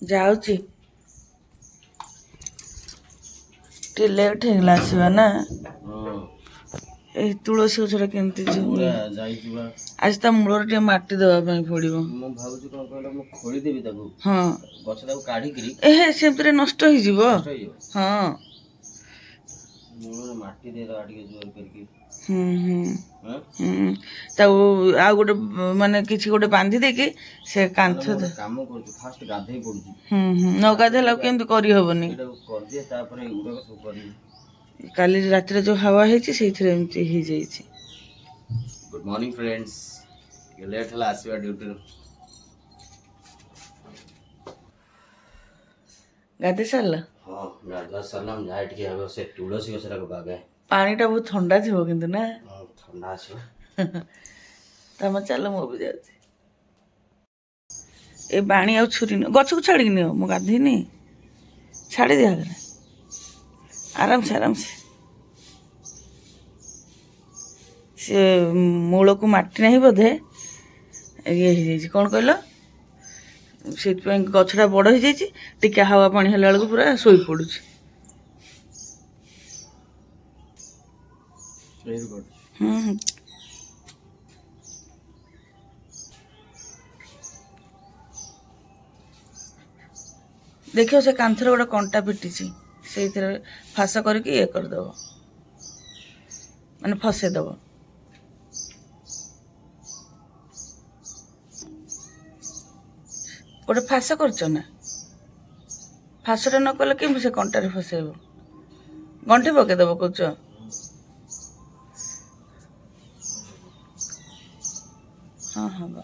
ଯାଉଛି ଟିକେ ଲେଟ୍ ହେଇଗଲା ଆସିବା ନା। ଏଇ ତୁଳସୀ ଗଛଟା କେମିତି ଯିବି ଆଜି ତା ମୂଳରେ ଟିକେ ମାଟି ଦେବା ପାଇଁ ପଡ଼ିବ। ମୁଁ ଭାବୁଛି କଣ କହିଲ ମୁଁ ଖୋଳିଦେବି ତାକୁ। ହଁ ଗଛଟାକୁ କାଢିକିରି ସେମିତିରେ ନଷ୍ଟ ହେଇଯିବ। ହଁ ମୂଳରେ ମାଟି ଦେଇଦବା ଟିକେ ଜୋର କରିକି। ତାକୁ ଆଉ ଗୋଟେ ମାନେ କିଛି ଗୋଟେ ବାନ୍ଧି ଦେଇକି ସେ କାନ୍ଥ କାମ କରୁଛି ଫାଷ୍ଟ ଗାଧେଇ ପଡୁଛି। ନ ଗାଧେଇଲେ ଆଉ କେମିତି କରିହବନି। କରିଦିଏ ତାପରେ ଏଗୁଡାକ ସବୁ କରିବି। କାଲି ରାତିରେ ଯୋଉ ହାୱା ହେଇଛି ସେଇଥିରେ ଏମିତି ହେଇଯାଇଛି। Good morning friends. ଟିକେ ଲେଟ୍ ହେଲା ଆସିବା ଡ୍ୟୁଟିରୁ। ଗାଧେଇ ସାରିଲ? ହଁ ଗାଧୁଆ ସରିଲା। ମୁଁ ଯାଏ ଟିକେ ଆଗ ସେ ତୁଳସୀ ଗଛଟାକୁ ବାଗାଏ। ପାଣିଟା ବହୁତ ଥଣ୍ଡା ଥିବ କିନ୍ତୁ ନା? ଥଣ୍ଡା ଅଛି। ତମେ ଚାଲ ମୁଁ ବି ଯାଉଛି। ଏ ବାଣୀ ଆଉ ଛୁରୀ ଗଛକୁ ଛାଡ଼ିକି ନିଅ। ମୁଁ ଗାଧେଇନି। ଛାଡ଼ିଦିଅ ଆଗରେ ଆରାମସେ। ସେ ମୂଳକୁ ମାଟି ନାହିଁ ବୋଧେ ଇଏ ହେଇଯାଇଛି। କ'ଣ କହିଲ? ସେଇଥିପାଇଁ ଗଛଟା ବଡ଼ ହେଇଯାଇଛି। ଟିକେ ହାୱା ପାଣି ହେଲା ବେଳକୁ ପୁରା ଶୋଇ ପଡ଼ୁଛି। ଦେଖିବ ସେ କାନ୍ଥରେ ଗୋଟେ କଣ୍ଟା ପିଟିଛି। ସେଇଥିରେ ଫାସ କରିକି ଇଏ କରିଦେବ, ମାନେ ଫସେଇଦେବ। ଗୋଟେ ଫାସ କରୁଛ ନା? ଫାସଟା ନ କଲେ କେମିତି ସେ କଣ୍ଟାରେ ଫସେଇବ? ଗଣ୍ଠି ପକେଇଦେବ କହୁଛ? ହଁ ହବ।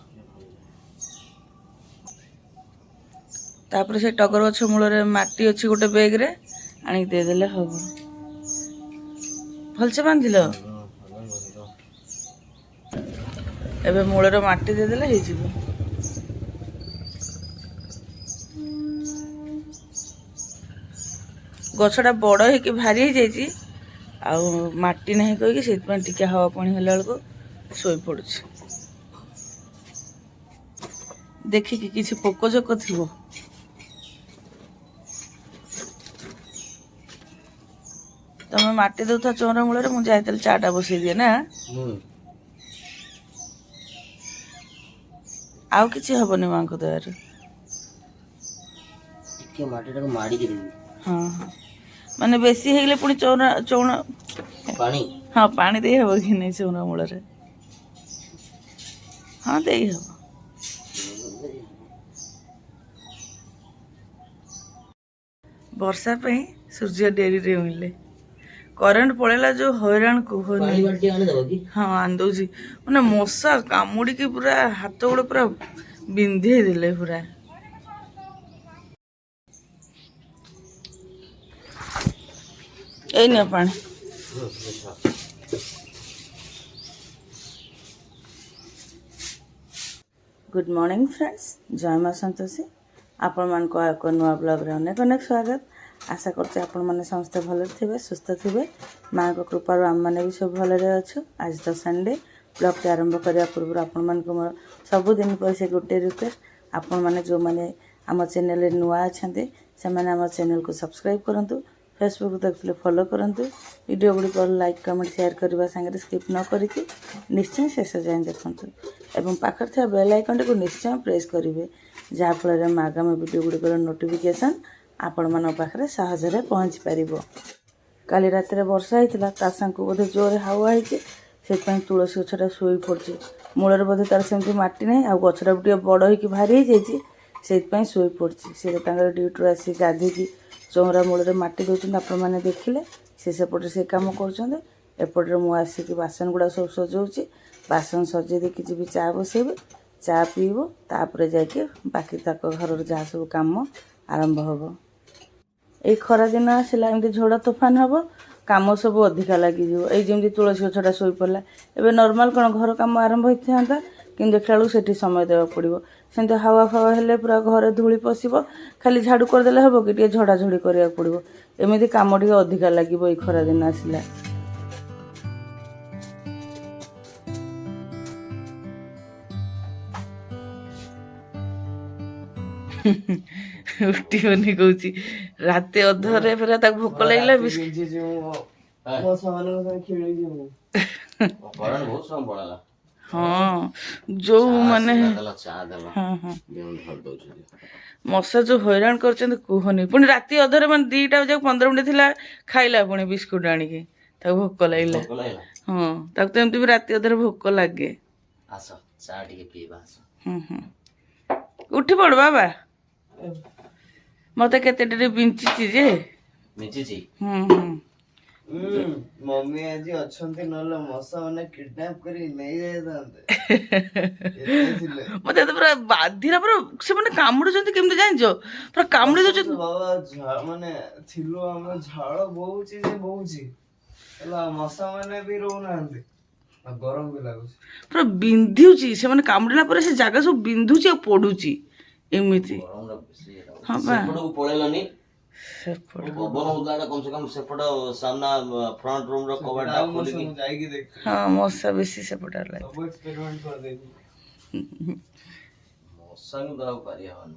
ତାପରେ ସେ ଟଗର ଗଛ ମୂଳରେ ମାଟି ଅଛି ଗୋଟେ ବେଗରେ, ଆଣିକି ଦେଇଦେଲେ ହବ। ଭଲସେ ବାନ୍ଧିଲ? ଏବେ ମୂଳରେ ମାଟି ଦେଇଦେଲେ ହେଇଯିବ। ଗଛଟା ବଡ଼ ହେଇକି ଭାରି ହେଇଯାଇଛି। ଆଉ ମାଟି ନାହିଁ କହିକି ସେଇଥିପାଇଁ ଟିକେ ହାୱା ପାଣି ହେଲା ବେଳକୁ ଶୋଇପଡ଼ୁଛି। ଦେଖିକି କିଛି ପୋକ ଜୋକ ଥିବ। ତମେ ମାଟି ଦେଉଥା ଚଉରା ମୂଳରେ, ମୁଁ ଯାଇ ତାହେଲେ ଚାଟା ବସେଇ ଦିଏ ନା। ଆଉ କିଛି ହବନି ମାଙ୍କ ଦୟାରୁ। ଟିକେ ମାଟିଟାକୁ ମାଡ଼ିକି ଦେବି। ହଁ ମାନେ ବେଶୀ ହେଇଗଲେ ପୁଣି ଚଉରା ପାଣି। ହଁ ପାଣି ଦେଇ ହବ କି ନାହିଁ ଚଉରା ମୂଳରେ? ହଁ ଦେଇ ହବ। ବର୍ଷା ପାଇଁ ସୂର୍ଯ୍ୟ ଡେରିରେ ଉଇଁଲେ। କରେଣ୍ଟ ପଳେଇଲା ଯୋଉ ହଇରାଣ କୁହନି। ହଁ ଆଣିଦଉଛି। ମାନେ ମଶା କାମୁଡ଼ିକି ପୁରା ହାତ ଗୋଡ଼ ପୁରା ବିନ୍ଧେଇ ଦେଲେ ପୁରା। ଏଇ ନିଅ ପାଣି। Good morning friends. ଜୟ ମା ସନ୍ତୋଷୀ। ଆପଣମାନଙ୍କୁ ଆଉ ଏକ ନୂଆ ବ୍ଲଗ୍ରେ ଅନେକ ସ୍ୱାଗତ। ଆଶା କରୁଛି ଆପଣମାନେ ସମସ୍ତେ ଭଲରେ ଥିବେ, ସୁସ୍ଥ ଥିବେ। ମାଆଙ୍କ କୃପାରୁ ଆମମାନେ ବି ସବୁ ଭଲରେ ଅଛୁ। ଆଜି ତ ସଣ୍ଡେ। ବ୍ଲଗ୍ଟି ଆରମ୍ଭ କରିବା ପୂର୍ବରୁ ଆପଣମାନଙ୍କୁ ମୋର ସବୁଦିନ ପରେ ସେ ଗୋଟିଏ ରିକ୍ୱେଷ୍ଟ, ଆପଣମାନେ ଯେଉଁମାନେ ଆମ ଚ୍ୟାନେଲରେ ନୂଆ ଅଛନ୍ତି ସେମାନେ ଆମ ଚ୍ୟାନେଲକୁ ସବସ୍କ୍ରାଇବ୍ କରନ୍ତୁ। ଫେସବୁକ୍ ଦେଖୁଥିଲେ ଫଲୋ କରନ୍ତୁ। ଭିଡ଼ିଓ ଗୁଡ଼ିକ ଲାଇକ୍ କମେଣ୍ଟ ସେୟାର କରିବା ସାଙ୍ଗରେ ସ୍କିପ୍ ନ କରିକି ନିଶ୍ଚୟ ଶେଷ ଯାଏଁ ଦେଖନ୍ତୁ ଏବଂ ପାଖରେ ଥିବା ବେଲ୍ ଆଇକନ୍ଟିକୁ ନିଶ୍ଚୟ ପ୍ରେସ୍ କରିବେ, ଯାହାଫଳରେ ଆମ ଆଗାମୀ ଭିଡ଼ିଓ ଗୁଡ଼ିକର ନୋଟିଫିକେସନ୍ ଆପଣମାନଙ୍କ ପାଖରେ ସହଜରେ ପହଞ୍ଚି ପାରିବ। କାଲି ରାତିରେ ବର୍ଷା ହେଇଥିଲା, ତା ସାଙ୍ଗକୁ ବୋଧେ ଜୋରରେ ହାୱା ହେଇଛି, ସେଥିପାଇଁ ତୁଳସୀ ଗଛଟା ଶୋଇ ପଡ଼ିଛି। ମୂଳରେ ବୋଧେ ତାର ସେମିତି ମାଟି ନାହିଁ, ଆଉ ଗଛଟା ବି ଟିକେ ବଡ଼ ହେଇକି ଭାରି ହେଇଯାଇଛି, ସେଇଥିପାଇଁ ଶୋଇ ପଡ଼ିଛି। ସେ ତାଙ୍କର ଡ୍ୟୁଟିରୁ ଆସିକି ଗାଧୋଇକି ଚଉରା ମୂଳରେ ମାଟି ଦେଉଛନ୍ତି, ଆପଣମାନେ ଦେଖିଲେ। ସେ ସେପଟେ ସେ କାମ କରୁଛନ୍ତି, ଏପଟରେ ମୁଁ ଆସିକି ବାସନ ଗୁଡ଼ା ସବୁ ସଜାଉଛି। ବାସନ ସଜେଇ ଦେଇକି ଯିବି ଚା ବସେଇବି। ଚା ପିଇବୁ, ତାପରେ ଯାଇକି ବାକି ତାଙ୍କ ଘରର ଯାହା ସବୁ କାମ ଆରମ୍ଭ ହେବ। ଏଇ ଖରାଦିନ ଆସିଲା, ଏମିତି ଝଡ଼ ତୋଫାନ ହେବ, କାମ ସବୁ ଅଧିକା ଲାଗିଯିବ। ଏଇ ଯେମିତି ତୁଳସୀ ଗଛଟା ଶୋଇପଡ଼ିଲା, ଏବେ ନର୍ମାଲ୍ କ'ଣ ଘର କାମ ଆରମ୍ଭ ହେଇଥାନ୍ତା, କିନ୍ତୁ ଦେଖିଲା ବେଳକୁ ସେଠି ସମୟ ଦେବାକୁ ପଡ଼ିବ। ସେମିତି ହାୱା ଫାୱା ହେଲେ ପୁରା ଘରେ ଧୂଳି ପଶିବ। ଖାଲି ଝାଡ଼ୁ କରିଦେଲେ ହେବ କି? ଟିକେ ଝଡ଼ାଝଡ଼ି କରିବାକୁ ପଡ଼ିବ। ଏମିତି କାମ ଟିକେ ଅଧିକା ଲାଗିବ ଏଇ ଖରାଦିନ ଆସିଲା। ଉଠିବନି କହୁଛି ରାତି ଅଧରେ ଫେର ତାକୁ ଭୋକ ଲାଗିଲା କରେଣ୍ଟ ବହୁତ ସମୟ ପଳେଇଲା। ହଁ ଯୋଉ ମାନେ ଚା ଦେଲା ହଁ ହଁ ଧରି ଦଉଛନ୍ତି। ମଶା ଯୋଉ ହଇରାଣ କରୁଛନ୍ତି କୁହନି। ପୁଣି ରାତି ଅଧରେ ମାନେ 2ଟା ବାଜିବାକୁ 15 ମିନିଟ୍ ଥିଲା ଖାଇଲା ପୁଣି ବିସ୍କୁଟ ଆଣିକି ତାକୁ ଭୋକ ଲାଗିଲା। ଭୋକ ଲାଗିଲା। ହଁ ତାକୁ ତ ଏମିତି ବି ରାତି ଅଧରେ ଭୋକ ଲାଗେ। ଆସ ଚା ଟିକେ ପିଇବା ଆସ। ଉଠି ପଡ ବାବା। ମତେ କେତେ ଡେରି ବିଞ୍ଚିଛି ଯେ ମିଚିଛି। ମମି ଆଜି ଅଛନ୍ତି ନହେଲେ ମଶା ମାନେ କିଡନାପ କରି ନେଇ ଯାଇଥାନ୍ତେ। ମତେ ଏତେ ପୁରା ବାଧିରା ପୁରା ସେମାନେ କାମୁଡୁଛନ୍ତି କେମିତି ଜାଣିଛ ପୁରା କାମୁଡି ଦଉଛନ୍ତି। ବାବା ମାନେ ଥିଲୁ ଆମର ଝାଳ ବହୁଛି ଯେ ବହୁଛି ହେଲା ମଶା ମାନେ ବି ରହୁନାହାନ୍ତି ଆଉ ଗରମ ବି ଲାଗୁଛି ପୁରା ବିନ୍ଧୁଛି ସେମାନେ କାମୁଡ଼ିଲା ପରେ ସେ ଜାଗା ସବୁ ବିନ୍ଧୁଛି ଆଉ ପଡୁଛି ଏମିତି। ହଁ ବା ସେପଟକୁ ପଳେଇଲନି ପବନ ହଉଥିଲା କମ ସେ କମ ସେପଟ ସାମ୍ନା ଫ୍ରଣ୍ଟ ରୁମ ର କବାଟ ଖୋଲିକି ଯାଇକି ଦେଖ। ହଁ ମଶା ବେଶୀ ସେପଟେ ଲାଗେ। ସବୁ ଏକ୍ସପେରିମେଣ୍ଟ କରିଦେଇଥିଲି। ମଶାଙ୍କୁ ତ ଆଉ ପାରି ହବନି।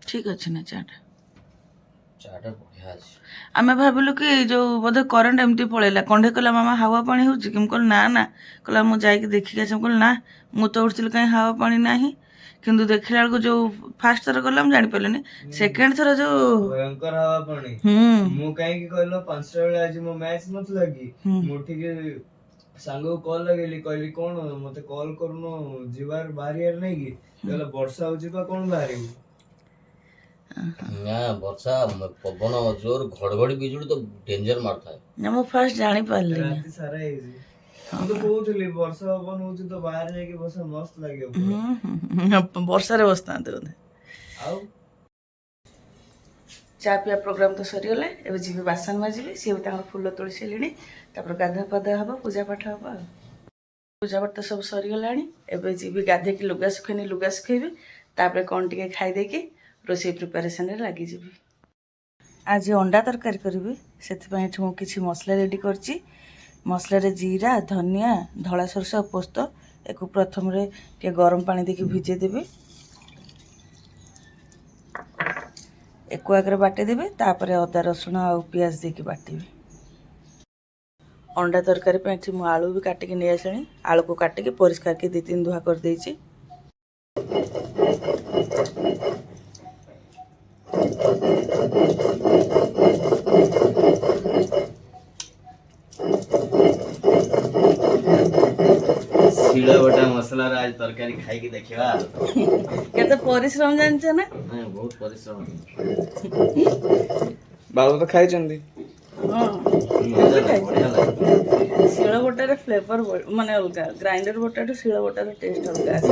ଠିକ ଅଛି ନା ଚାଟା ଚାଟା ବଢିଆ ଅଛି। ଆମେ ଭାବିଲୁ କି ଯୋଉ ବୋଧେ କରେଣ୍ଟ ଏମିତି ପଳେଇଲା। କଣ୍ଢେଇ କହିଲା ମାମା ହାୱା ପାଣି ହଉଛି କି? ମୁଁ କହିଲି ନା ନା। କହିଲା ମୁଁ ଯାଇକି ଦେଖିକି ଆସିବି। ମୁଁ କହିଲି ନା ମୁଁ ତ ଉଠିଥିଲି କାହିଁ ହାୱା ପାଣି ନାହିଁ। କିନ୍ତୁ ଦେଖିଲା ବେଳକୁ ଯୋଉ ଫାର୍ଷ୍ଟ ଥର ଗଲା ମୁଁ ଜାଣିପାରିଲିନି। ସେକେଣ୍ଡ ଥର ଯୋଉ ଭୟଙ୍କର ହାୱା ପାଣି। ମୁଁ କାହିଁକି କହିଲ 5ଟା ବେଳେ ଆଜି ମୋ ମ୍ୟାଚ୍ ନଥିଲା କି ମୁଁ ଉଠିକି ସାଙ୍ଗକୁ କଲ୍ ଲଗେଇଲି କହିଲି କଣ ମତେ କଲ୍ କରୁନୁ ଯିବାର ବାହାରିବାର ନାଇଁ କି? କହିଲା ବର୍ଷା ହଉଛି ବା କଣ ବାହାରିବୁ। ନା ବର୍ଷା ପବନ ଜୋର ଘଡଘଡି ବିଜୁଳି ତ ଡେଞ୍ଜର ମାରୁଥାଏ। ନା ମୁଁ ଫାର୍ଷ୍ଟ ଜାଣିପାରିଲିନି। ରାତି ସାରା ହେଇଛି। ମୁଁ ତ କହୁଥିଲି ବର୍ଷା ପବନ ହଉଛି ତ ବାହାରେ ଯାଇକି ବସ ମସ୍ତ ଲାଗିବ ପୁରା। ବର୍ଷାରେ ବସିଥାନ୍ତେ ବୋଧେ। ଆଉ ଚା ପିଇବା ପ୍ରୋଗ୍ରାମ ତ ସରିଗଲା। ଏବେ ଯିବି ବାସନ ମାଜିବି। ସିଏ ବି ତାଙ୍କର ଫୁଲ ତୋଳି ସାରିଲେଣି। ତାପରେ ଗାଧୁଆ ପାଧୁଆ ହବ ପୂଜା ପାଠ ହବ ଆଉ। ପୂଜା ପାଠ ତ ସବୁ ସରିଗଲାଣି। ଏବେ ଯିବି ଗାଧେଇକି ଲୁଗା ଶୁଖେଇନି ଲୁଗା ଶୁଖେଇବି। ତାପରେ କ'ଣ ଟିକେ ଖାଇଦେଇକି ରୋଷେଇ ପ୍ରିପାରେସନରେ ଲାଗିଯିବି। ଆଜି ଅଣ୍ଡା ତରକାରୀ କରିବି। ସେଥିପାଇଁ ଏଠି ମୁଁ କିଛି ମସଲା ରେଡ଼ି କରିଛି। ମସଲାରେ ଜିରା ଧନିଆ ଧଳା ସୋରିଷ ଆଉ ପୋସ୍ତ ଏକୁ ପ୍ରଥମରେ ଟିକେ ଗରମ ପାଣି ଦେଇକି ଭିଜେଇ ଦେବି। ଏକୁ ଆଗରେ ବାଟିଦେବି। ତାପରେ ଅଦା ରସୁଣ ଆଉ ପିଆଜ ଦେଇକି ବାଟିବି। ଅଣ୍ଡା ତରକାରୀ ପାଇଁ ଏଠି ମୁଁ ଆଳୁ ବି କାଟିକି ନେଇ ଆସିଲିଣି। ଆଳୁକୁ କାଟିକି ପରିଷ୍କାର କି 2-3 ଧୁଆ କରିଦେଇଛି। ଶିଳ ବଟା ମସଲାର ଆଜି ତରକାରୀ ଖାଇକି ଦେଖିବା। କେତେ ପରିଶ୍ରମ ଜାଣିଛ ନା? ବହୁତ ପରିଶ୍ରମ। ବାବୁ ତ ଖାଇଛନ୍ତି। ହଁ ଶିଳ ବଟାରେ ଫ୍ଲେଭର ମାନେ ଅଲଗା। ଗ୍ରାଇଣ୍ଡର ବଟାଠୁ ଶିଳ ବଟାର ଟେଷ୍ଟ ଅଲଗା ଆସେ।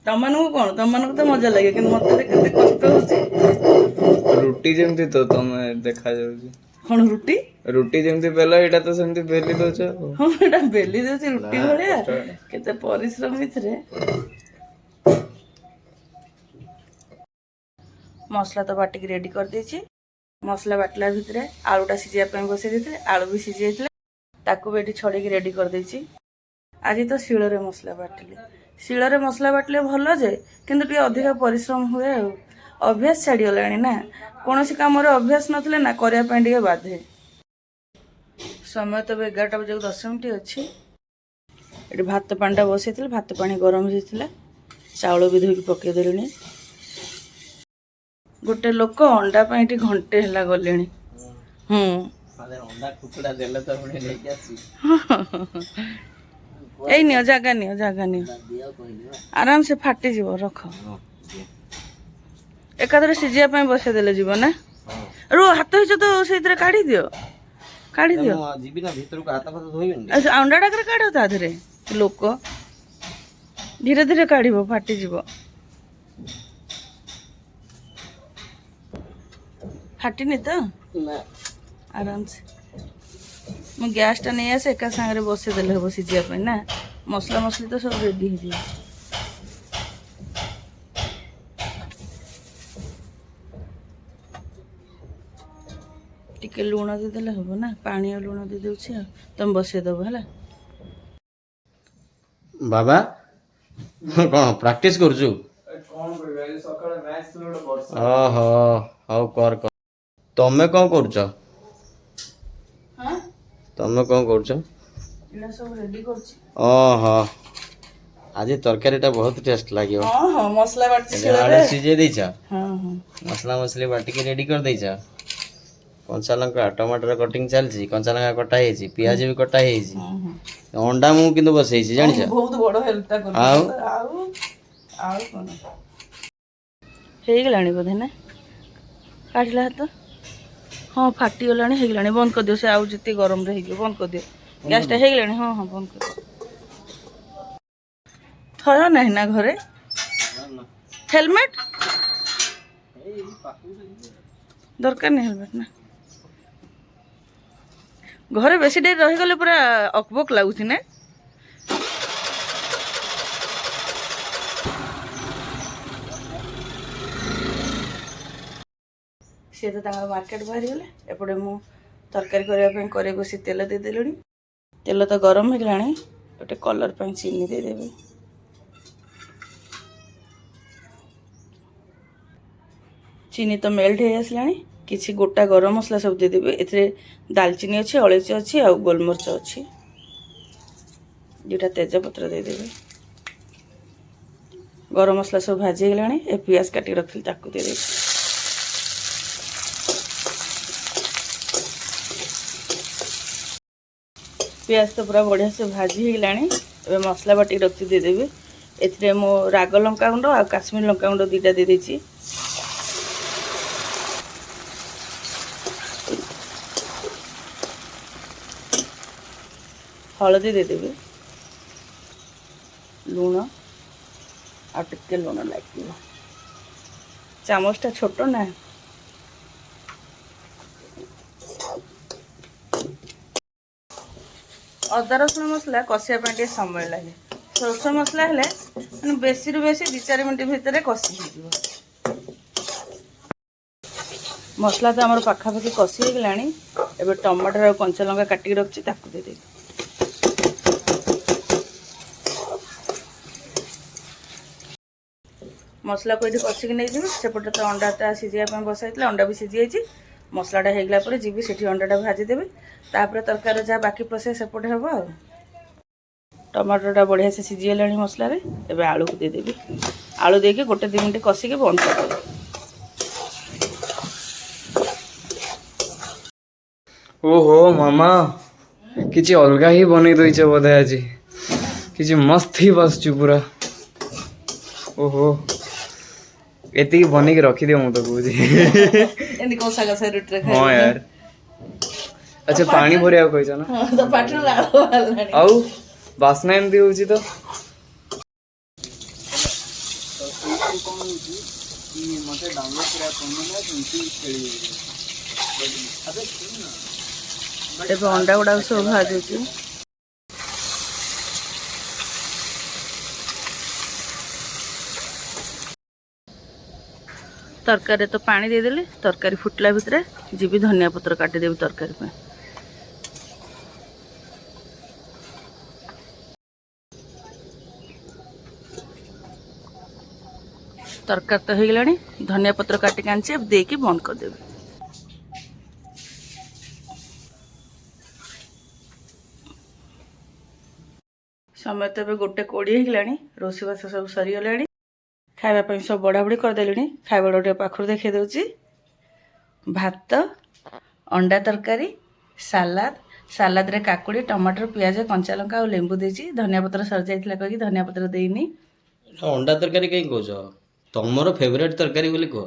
ତମମାନଙ୍କୁ କଣ ତମମାନଙ୍କୁ ତ ମଜା ଲାଗେ କିନ୍ତୁ ମତେ କେତେ କଷ୍ଟ ହଉଛି। ରୁଟି ଯେମିତି ତ ତମେ ଦେଖାଯାଉଛି। କଣ ରୁଟି? ରୁଟି ଯେମିତି ବେଲ ଏଇଟା ତ ସେମିତି ବେଲି ଦଉଛ। ହଁ ଏଟା ବେଲି ଦଉଛି ରୁଟି ଭଳିଆ। କେତେ ପରିଶ୍ରମ ଏଥିରେ। ମସଲା ତ ବାଟିକି ରେଡି କରିଦେଇଛି। ମସଲା ବାଟିଲା ଭିତରେ ଆଳୁଟା ସିଝିବା ପାଇଁ ବସେଇ ଦେଇଥିଲେ। ଆଳୁ ବି ସିଝି ଯାଇଥିଲା। ତାକୁ ବି ଏଠି ଛଡ଼େଇକି ରେଡି କରିଦେଇଛି। ଆଜି ତ ଶିଳରେ ମସଲା ବାଟିଲି। ଶିଳରେ ମସଲା ବାଟିଲେ ଭଲ ଯେ କିନ୍ତୁ ଟିକେ ଅଧିକା ପରିଶ୍ରମ ହୁଏ ଆଉ। ଅଭ୍ୟାସ ଛାଡ଼ିଗଲାଣି ନା। କୌଣସି କାମରେ ଅଭ୍ୟାସ ନଥିଲେ ନା କରିବା ପାଇଁ ଟିକେ ବାଧେ। ସମୟ ତ 11ଟା ବାଜିବାକୁ 10 ମିନିଟ୍ ଅଛି। ଏଠି ଭାତ ପାଣିଟା ବସେଇଥିଲି। ଭାତ ପାଣି ଗରମ ହେଇଥିଲା। ଚାଉଳ ବି ଧୋଇକି ପକେଇ ଦେଲିଣି। ଗୋଟେ ଲୋକ ଅଣ୍ଡା ପାଇଁ ଏଠି ଘଣ୍ଟେ ହେଲା ଗଲେଣି। ଅଣ୍ଡା କୁକୁଡ଼ା ଦେଲେ ତ ପୁଣି ନେଇକି ଆସିବି। ଏଇ ନିଅ ଜାଗା ନିଅ ଜାଗା ନିଅ। ଆରାମସେ ଫାଟିଯିବ ରଖ। ଏକାଥରେ ସିଝିବା ପାଇଁ ବସେଇ ଦେଲେ ଯିବ ନା। ରୁହ ହାତ ହେଇଛ ତ ସେଇଥିରେ କାଢିଦିଅ। କାଢିଦିଅ। ଯିବି ନା ଭିତରକୁ ହାତ ଫାତ ଧୋଇବିନି। ଅଣ୍ଡା ଟାକରେ କାଢ ତା ଦେହରେ। ଲୋକ ଧୀରେ ଧୀରେ କାଢିବ ଫାଟିଯିବ। ଫାଟିନି ତ? ନା ଆରାମସେ ମୁଁ ଗ୍ୟାସଟା ନେଇ ଆସେ ଏକା ସାଙ୍ଗରେ ବସେଇ ଦେଲେ ହେବ ସିଝିବା ପାଇଁ ନା। ମସଲା ମସଲି ତ ସବୁ ରେଡ଼ି ହେଇଯିବ। ଟିକେ ଲୁଣ ଦେଇଦେଲେ ହେବ ନା। ପାଣି ଆଉ ଲୁଣ ଦେଇଦେଉଛି ଆଉ ତମେ ବସେଇଦେବ ହେଲା। ବାବା କ'ଣ ପ୍ରାକ୍ଟିସ୍ କରୁଛୁ? କଣ କରିବି ଆଜି ସକାଳେ ମ୍ୟାଚ୍ ଥିଲା ଗୋଟେ ବର୍ଷା। ଓହୋ ହଉ କର କର। ତମେ କ'ଣ କରୁଛ? ହଁ ତମେ କ'ଣ କରୁଛ? ଏଇଟା ସବୁ ରେଡି କରୁଛି। ଓହୋ ଆଜି ତରକାରୀଟା ବହୁତ ଟେଷ୍ଟ ଲାଗିବ। ହଁ ହଁ ମସଲା ବାଟିଛି ଆଳୁ ଶିଳରେ। ସିଝେଇ ଦେଇଛ, ହଁ ହଁ ମସଲା ମସଲି ବାଟିକି ରେଡ଼ି କରିଦେଇଛ। କଞ୍ଚା ଲଙ୍କା ଟମାଟର କଟିଂ ଚାଲିଛି, କଞ୍ଚା ଲଙ୍କା କଟା ହେଇଛି, ପିଆଜ ବି କଟା ହେଇଛି। ଅଣ୍ଡା ମୁଁ କିନ୍ତୁ ବସେଇଛି ଜାଣିଛ। ବହୁତ ବଡ ହେଲ୍ପଟା କରୁଛି। ଆଉ ଆଉ କ'ଣ ହେଇଗଲାଣି ବୋଧେ ନା? କାଢ଼ିଲା ହାତ। ହଁ ଫାଟିଗଲାଣି, ହେଇଗଲାଣି। ବନ୍ଦ କରିଦିଅ, ସେ ଆଉ ଯେତେ ଗରମରେ ହେଇଯିବ। ବନ୍ଦ କରିଦିଅ, ଗ୍ୟାସଟା ହେଇଗଲାଣି। ହଁ ହଁ ବନ୍ଦ କରିଦିଅ। ଥୟ ନାହିଁ ନା ଘରେ ହେଲମେଟ ଦରକାର ନାହିଁ। ହେଲମେଟ ନା ଘରେ ବେଶୀ ଡେରି ରହିଗଲେ ପୁରା ଅକବକ ଲାଗୁଛି ନା? ସିଏ ତ ତାଙ୍କର ମାର୍କେଟ ବାହାରିଗଲେ। ଏପଟେ ମୁଁ ତରକାରୀ କରିବା ପାଇଁ କରେଇ ବସି ତେଲ ଦେଇଦେଲିଣି। ତେଲ ତ ଗରମ ହେଇଗଲାଣି। ଗୋଟେ କଲର ପାଇଁ ଚିନି ଦେଇଦେବି। ଚିନି ତ ମେଲ୍ଟ ହେଇ ଆସିଲାଣି। କିଛି ଗୋଟା ଗରମ ମସଲା ସବୁ ଦେଇଦେବି। ଏଥିରେ ଡାଲଚିନି ଅଛି, ଅଳେଇଚ ଅଛି, ଆଉ ଗୋଲମରିଚ ଅଛି। ଦୁଇଟା ତେଜପତ୍ର ଦେଇଦେବି। ଗରମ ମସଲା ସବୁ ଭାଜି ହେଇଗଲାଣି। ଏ ପିଆଜ କାଟିକି ରଖିଥିଲି ତାକୁ ଦେଇଦେବି। ପିଆଜ ତ ପୁରା ବଢ଼ିଆ ସେ ଭାଜି ହେଇଗଲାଣି। ଏବେ ମସଲା ବାଟିକି ରଖି ଦେଇଦେବି। ଏଥିରେ ମୁଁ ରାଗ ଲଙ୍କାଗୁଣ୍ଡ ଆଉ କାଶ୍ମୀର ଲଙ୍କାଗୁଣ୍ଡ ଦୁଇଟା ଦେଇଦେଇଛି। ହଳଦୀ ଦେଇଦେବି, ଲୁଣ ଆଉ ଟିକେ ଲୁଣ ଲାଗିବ। ଚାମଚଟା ଛୋଟ ନା। ଅଦା ରସୁଣ ମସଲା କଷିବା ପାଇଁ ଟିକେ ସମୟ ଲାଗେ। ସୋରିଷ ମସଲା ହେଲେ ମାନେ ବେଶୀରୁ ବେଶୀ 2-4 ମିନିଟ୍ ଭିତରେ କଷି ହେଇଯିବ। ମସଲା ତ ଆମର ପାଖାପାଖି କଷି ହେଇଗଲାଣି। ଏବେ ଟମାଟର ଆଉ କଞ୍ଚା ଲଙ୍କା କାଟିକି ରଖିଛି ତାକୁ ଦେଇଦେବି। ମସଲାକୁ ଏଇଠି କଷିକି ନେଇଯିବି। ସେପଟେ ତ ଅଣ୍ଡାଟା ସିଝିବା ପାଇଁ ବସାଇଥିଲା, ଅଣ୍ଡା ବି ସିଝି ଯାଇଛି। ମସଲାଟା ହେଇଗଲା ପରେ ଯିବି ସେଠି ଅଣ୍ଡାଟା ଭାଜିଦେବି। ତାପରେ ତରକାରୀର ଯାହା ବାକି ପ୍ରୋସେସ୍ ସେପଟେ ହେବ ଆଉ। ଟମାଟରଟା ବଢ଼ିଆ ସେ ସିଝିଗଲାଣି ମସଲାରେ। ଏବେ ଆଳୁକୁ ଦେଇଦେବି। ଆଳୁ ଦେଇକି 1-2 ମିନିଟ୍ କଷିକି ବନ୍ଦ କରିଦେବି। ଓହୋ ମାମା କିଛି ଅଲଗା ହିଁ ବନେଇ ଦେଇଛ ବୋଧେ ଆଜି। କିଛି ମସ୍ତ ହିଁ ବସିଛୁ ପୁରା। ଓହୋ ଏତିକି ବନେଇକି ରଖିଦିଅ, ମୁଁ ତ କହୁଛି। ଏମିତି କଷା କଷା ରୁଟିରେ ହଁ ଖାଇବା। ୟାର। ଆଚ୍ଛା ପାଣି ଭରିବାକୁ କହିଛ ନା? ହଁ ତ ପାଟିରୁ ଲାଳ ବାହାରିଲାଣି। ଆଉ ବାସ୍ନା ଏମିତି ହଉଛି ତ। ମତେ ଡାଉନଲୋଡ୍ କରିବାକୁ ଏବେ ଅଣ୍ଡା ଗୁଡ଼ାକ ସବୁ ଭାଜୁଛି। ତରକାରୀରେ ତ ପାଣି ଦେଇଦେଲି। ତରକାରୀ ଫୁଟିଲା ଭିତରେ ଯିବି ଧନିଆ ପତ୍ର କାଟିଦେବି ତରକାରୀ ପାଇଁ। ତରକାରୀ ତ ହେଇଗଲାଣି। ଧନିଆ ପତ୍ର କାଟିକି ଆଣିଛି, ଦେଇକି ବନ୍ଦ କରିଦେବି। ସମୟ ତ ଏବେ 1:20 ହେଇଗଲାଣି। ରୋଷେଇବାସ ସବୁ ସରିଗଲାଣି। ଖାଇବା ପାଇଁ ସବୁ ବଢ଼ାବଢ଼ି କରିଦେଲିଣି। ଖାଇବାଟା ଟିକେ ପାଖରୁ ଦେଖେଇ ଦେଉଛି। ଭାତ, ଅଣ୍ଡା ତରକାରୀ, ସାଲାଦ। ସାଲାଦରେ କାକୁଡ଼ି, ଟମାଟର, ପିଆଜ, କଞ୍ଚା ଲଙ୍କା ଆଉ ଲେମ୍ବୁ ଦେଇଛି। ଧନିଆ ପତ୍ର ସରିଯାଇଥିଲା କହିକି ଧନିଆ ପତ୍ର ଦେଇନି। ଅଣ୍ଡା ତରକାରୀ କାହିଁ କହୁଛ? ତମର ଫେଭରେଟ୍ ତରକାରୀ ବୋଲି କୁହ।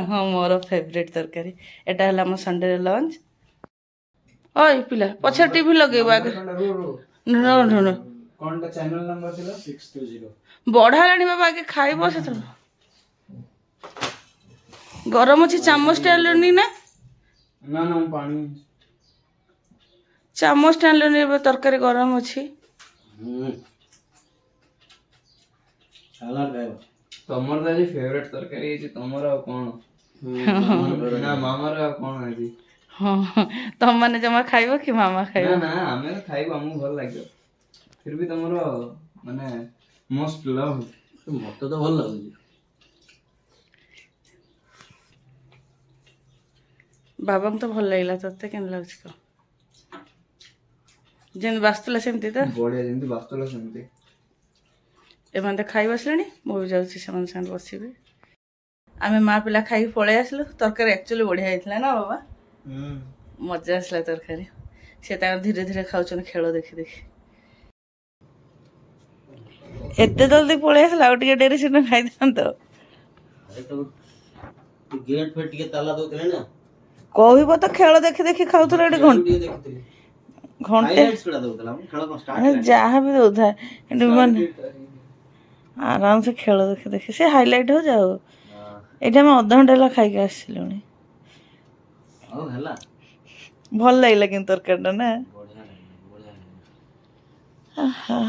ହଁ ମୋର ଫେଭରେଟ୍ ତରକାରୀ। ଏଟା ହେଲା ମୋ ସଣ୍ଡେର ଲଞ୍ଚ। ଓଇ ପିଲା ପଛରେ ଟିଭି ଲଗେଇବ ଆଗେ। କଣଟା ଚ୍ୟାନେଲ ନମ୍ବର ଥିଲା? 620। ବଢ଼ାଲାଣି ବାବା, ଆଗେ ଖାଇବ ସେତେବେଳେ। ଗରମ ଅଛି, ଚାମଚଟା ଆଣିଲନି ନା? ନା ନା ମୁଁ ପାଣି ଚାମଚଟା ଆଣିଲନି, ଏବେ ତରକାରୀ ଗରମ ଅଛି। ତମର ତ ଆଜି ଫେଭରେଟ୍ ତରକାରୀ ହେଇଛି। ତମର ଆଉ କଣ? ନା ମାମାର ଆଉ କଣ ଆଜି? ହଁ ତମମାନେ ଜମା ଖାଇବ କି ମାମା ଖାଇବ? ନା ନା ଆମେ ତ ଖାଇବୁ, ଆମକୁ ଭଲ ଲାଗିବ। ଫିର ବି ତମର ମାନେ ମସ୍ତ ଲଭ୍। ମତେ ତ ଭଲ ଲାଗୁଛି। ବାବାଙ୍କୁ ତ ଭଲ ଲାଗିଲା, ତତେ କେମିତି ଲାଗୁଛି କହ? ଯେମିତି ବାସୁଥିଲା ସେମିତି ତ? ବଢିଆ ଯେମିତି ବାସ୍ତୁଲା ସେମିତି। ଏମାନେ ତ ଖାଇ ବସିଲେଣି, ମୁଁ ବି ଯାଉଛି ସେମାନେ ସାଙ୍ଗରେ ବସିବି। ଆମେ ମା ପିଲା ଖାଇକି ପଳେଇ ଆସିଲୁ। ତରକାରୀ ଆକ୍ଚୁଆଲି ବଢ଼ିଆ ହେଇଥିଲା ନା ବାବା? ମଜା ଆସିଲା ତରକାରୀ। ସେ ତାଙ୍କର ଧୀରେ ଧୀରେ ଖାଉଛନ୍ତି ଖେଳ ଦେଖି ଦେଖି। ଏତେ ଜଲ୍ଦି ପଳେଇ ଆସିଲା, ଆଉ ଟିକେ ଡେରି ସିନା ଖାଇଥାନ୍ତ। ଗେଟ୍ ଫେଟ୍ ଟିକେ ତାଲା ଦଉଥିଲେ ନା। କହିବ ତ ଖେଳ ଦେଖି ଦେଖି ଖାଉଥିଲା ଏଠି ଘଣ୍ଟେ ଟିକେ ଦେଖିଥିଲି। ଘଣ୍ଟେ ହାଇଲାଇଟ୍ସ ଗୁଡ଼ା ଦଉଥିଲା। ଖେଳ କଣ ଷ୍ଟାର୍ଟ ହେଲାଣି? ଯାହା ବି ଦଉଥାଏ ଏଠି ମାନେ ଆରାମସେ ଖେଳ ଦେଖି ଦେଖି ସେ ହାଇଲାଇଟ୍ ହଉ ଯାଉ। ଏଇଠି ଆମେ ଅଧଘଣ୍ଟା ହେଲା ଖାଇକି ଆସିଲୁଣି। ହଉ ହେଲା। ଭଲ ଲାଗିଲା କିନ୍ତୁ ତରକାରୀଟା ନା? ବଢିଆ ଲାଗିଲା, ବଢିଆ ଲାଗିଲା। ଆହା।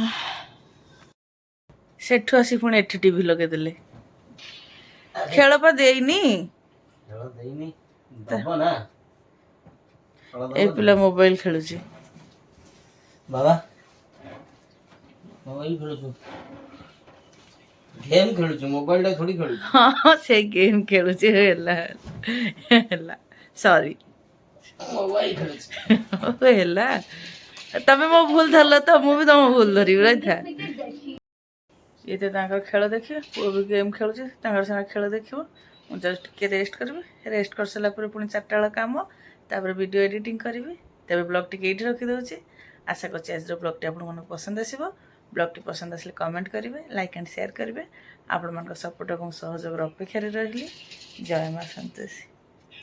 ସେଠୁ ଆସି ପୁଣି ଏଠି ଟିଭି ଲଗେଇଦେଲେ। ଖେଳ ପା ଦେଇନି। ଖେଳ ଦେଇନି, ଦବ ନା। ଏ ପିଲା ମୋବାଇଲ ଖେଳୁଛି। ବାବା ମୋବାଇଲ ଖେଳୁଛୁ? ଗେମ୍ ଖେଳୁଛୁ, ମୋବାଇଲ ଟା ଥୋଡ଼ି ଖେଳୁଛୁ। ହଁ ସେଇ ଗେମ୍ ଖେଳୁଛି। ହେଲା ହେଲା ସରି, ମୋବାଇଲ ଖେଳୁଛୁ। ହେଲା। ତମେ ମୋ ଭୁଲ ଧରିଲ ତ, ମୁଁ ବି ତମ ଭୁଲ ଧରିବି। ରହିଥା। ଇଏ ତ ତାଙ୍କର ଖେଳ ଦେଖିବେ, ପୁଅ ବି ଗେମ୍ ଖେଳୁଛି, ତାଙ୍କର ସାଙ୍ଗେ ଖେଳ ଦେଖିବ। ମୁଁ ଜଷ୍ଟ ଟିକେ ରେଷ୍ଟ କରିବି। ରେଷ୍ଟ କରିସାରିଲା ପରେ ପୁଣି 4ଟା ବେଳ କାମ, ତାପରେ ଭିଡ଼ିଓ ଏଡ଼ିଟିଂ କରିବି। ତେବେ ବ୍ଲଗ୍ ଟିକେ ଏଇଠି ରଖିଦେଉଛି। ଆଶା କରୁଛି ଆଜିର ବ୍ଲଗ୍ଟି ଆପଣମାନଙ୍କୁ ପସନ୍ଦ ଆସିବ। ବ୍ଲଗ୍ଟି ପସନ୍ଦ ଆସିଲେ କମେଣ୍ଟ କରିବେ, ଲାଇକ୍ ଆଣ୍ଡ ସେୟାର କରିବେ। ଆପଣମାନଙ୍କ ସପୋର୍ଟ ଏବଂ ସହଯୋଗର ଅପେକ୍ଷାରେ ରହିଲି। ଜୟ ମା ସନ୍ତୋଷୀ।